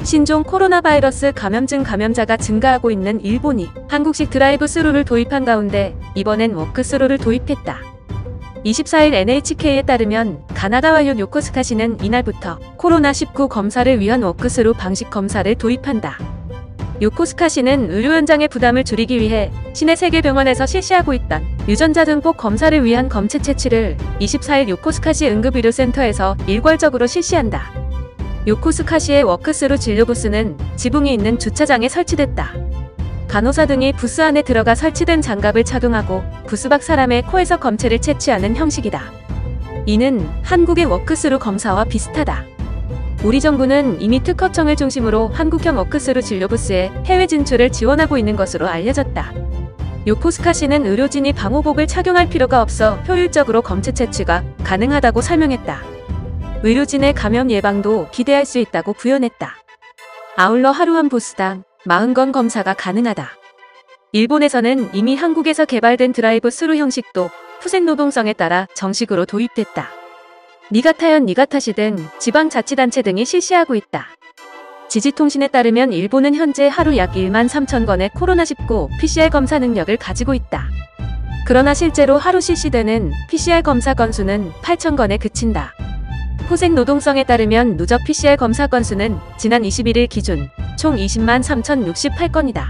신종 코로나 바이러스 감염증 감염자가 증가하고 있는 일본이 한국식 드라이브 스루를 도입한 가운데 이번엔 워크 스루를 도입했다. 24일 NHK에 따르면 가나다 완료 요코스카시는 이날부터 코로나19 검사를 위한 워크 스루 방식 검사를 도입한다. 요코스카시는 의료 현장의 부담을 줄이기 위해 시내 3개 병원에서 실시하고 있던 유전자 등록 검사를 위한 검체 채취를 24일 요코스카시 응급의료센터에서 일괄적으로 실시한다. 요코스카시의 워크스루 진료부스는 지붕이 있는 주차장에 설치됐다. 간호사 등이 부스 안에 들어가 설치된 장갑을 착용하고 부스 밖 사람의 코에서 검체를 채취하는 형식이다. 이는 한국의 워크스루 검사와 비슷하다. 우리 정부는 이미 특허청을 중심으로 한국형 워크스루 진료부스의 해외 진출을 지원하고 있는 것으로 알려졌다. 요코스카시는 의료진이 방호복을 착용할 필요가 없어 효율적으로 검체 채취가 가능하다고 설명했다. 의료진의 감염 예방도 기대할 수 있다고 부연했다. 아울러 하루 한 부스당 40건 검사가 가능하다. 일본에서는 이미 한국에서 개발된 드라이브 스루 형식도 후생 노동성에 따라 정식으로 도입됐다. 니가타현 니가타시 등 지방자치단체 등이 실시하고 있다. 지지통신에 따르면 일본은 현재 하루 약 1만 3천 건의 코로나19 PCR 검사 능력을 가지고 있다. 그러나 실제로 하루 실시되는 PCR 검사 건수는 8천 건에 그친다. 후생 노동성에 따르면 누적 PCR 검사 건수는 지난 21일 기준 총 20만 3,068건이다.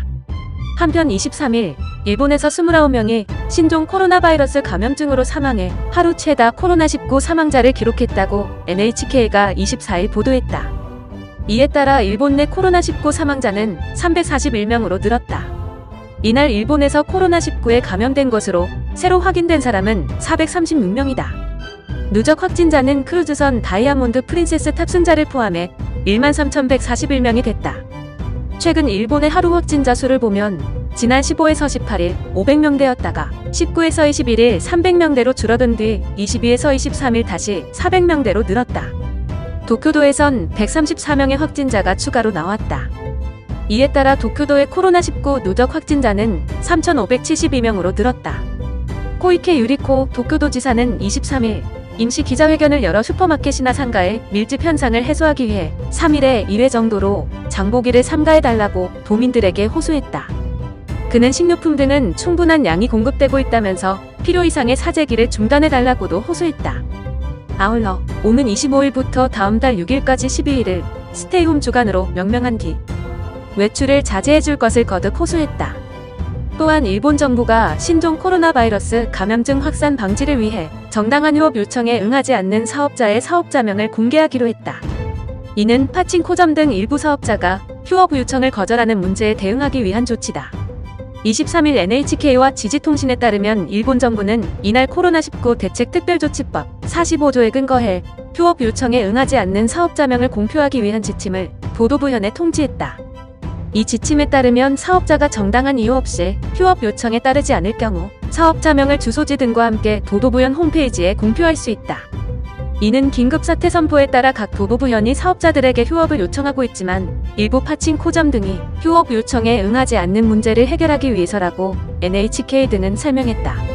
한편 23일 일본에서 29명이 신종 코로나 바이러스 감염증으로 사망해 하루 최다 코로나19 사망자를 기록했다고 NHK가 24일 보도했다. 이에 따라 일본 내 코로나19 사망자는 341명으로 늘었다. 이날 일본에서 코로나19에 감염된 것으로 새로 확인된 사람은 436명이다. 누적 확진자는 크루즈선 다이아몬드 프린세스 탑승자를 포함해 13,141명이 됐다. 최근 일본의 하루 확진자 수를 보면 지난 15에서 18일 500명대였다가 19에서 21일 300명대로 줄어든 뒤 22에서 23일 다시 400명대로 늘었다. 도쿄도에선 134명의 확진자가 추가로 나왔다. 이에 따라 도쿄도의 코로나19 누적 확진자는 3,572명으로 늘었다. 코이케 유리코 도쿄도지사는 23일 임시 기자회견을 열어 슈퍼마켓이나 상가의 밀집 현상을 해소하기 위해 3일에 1회 정도로 장보기를 삼가해달라고 도민들에게 호소했다. 그는 식료품 등은 충분한 양이 공급되고 있다면서 필요 이상의 사재기를 중단해달라고도 호소했다. 아울러 오는 25일부터 다음 달 6일까지 12일을 스테이홈 주간으로 명명한 뒤 외출을 자제해줄 것을 거듭 호소했다. 또한 일본 정부가 신종 코로나 바이러스 감염증 확산 방지를 위해 정당한 휴업 요청에 응하지 않는 사업자의 사업자명을 공개하기로 했다. 이는 파친코점 등 일부 사업자가 휴업 요청을 거절하는 문제에 대응하기 위한 조치다. 23일 NHK와 지지통신에 따르면 일본 정부는 이날 코로나19 대책특별조치법 45조에 근거해 휴업 요청에 응하지 않는 사업자명을 공표하기 위한 지침을 도도부현에 통지했다. 이 지침에 따르면 사업자가 정당한 이유 없이 휴업 요청에 따르지 않을 경우 사업자명을 주소지 등과 함께 도도부현 홈페이지에 공표할 수 있다. 이는 긴급사태 선포에 따라 각 도도부현이 사업자들에게 휴업을 요청하고 있지만 일부 파친코점 등이 휴업 요청에 응하지 않는 문제를 해결하기 위해서라고 NHK 등은 설명했다.